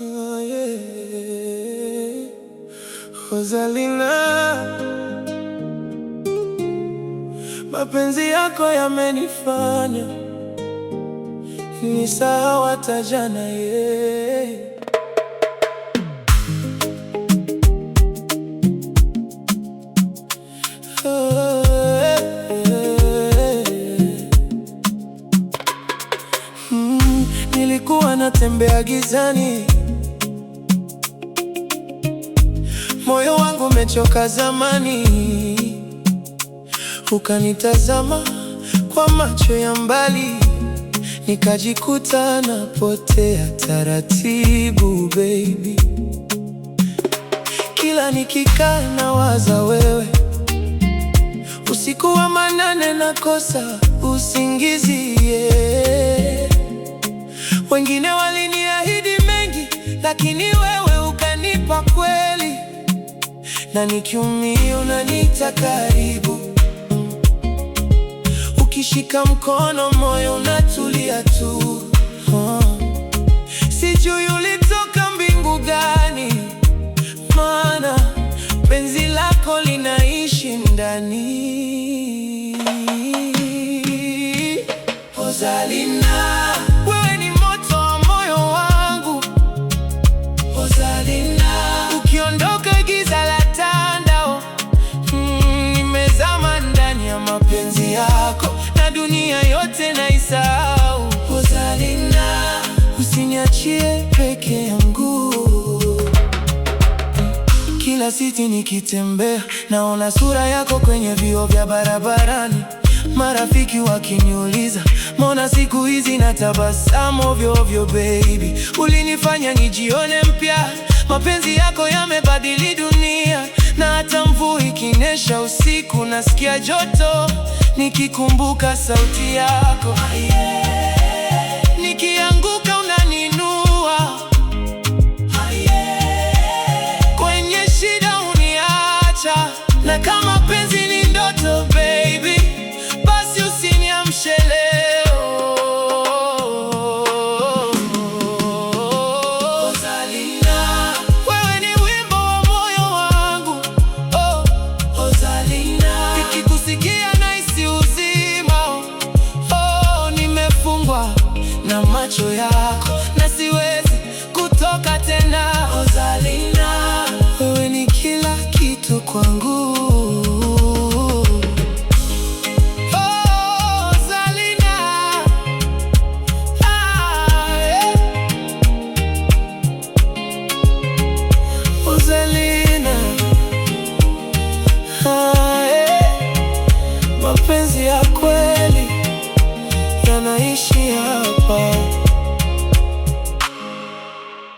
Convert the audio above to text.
Oh, yeah. Rosalina, mapenzi yako yamenifanya nisahau hata jana, yeah. Nilikuwa natembea gizani, moyo wangu umechoka zamani. Ukanitazama kwa macho ya mbali, nikajikuta napotea taratibu, baby. Kila nikikaa nawaza wewe, usiku wa manane nakosa usingizi, yeah. Wengine waliniahidi mengi, lakini wewe ukanipa kweli, na nikiumia unaniita karibu. Ukishika mkono moyo unatulia tu. Sijui ulitoka mbingu gani, maana penzi lako linaishi ndani. Rosalina, wewe ni moto wa moyo wangu. Rosalina, ukiondoka giza la tanda, nimezama ndani ya mapenzi yako, na dunia yote naisahau. Rosalina, usiniachie peke yangu. Kila siti nikitembea, naona sura yako kwenye vioo vya barabarani. Marafiki wakiniuliza, mbona siku hizi natabasamu ovyo ovyo, baby. Ulinifanya nijione mpya, mapenzi yako yamebadili dunia. Na hata mvua ikinyesha usiku nasikia joto, nikikumbuka sauti yako. Nikianguka unaninua, kwenye shida uniacha. Na kama penzi ni ndoto, baby, basi usiniamshe leo. Rosalina, wewe ni wimbo wa moyo wangu. Oh, Rosalina, nikikusikia nahisi uzima. Oh, nimefungwa na macho yako na siwezi kutoka tena. Rosalina, wewe ni kila kitu kwangu. Rosalina, mapenzi ya kweli yanaishi hapa.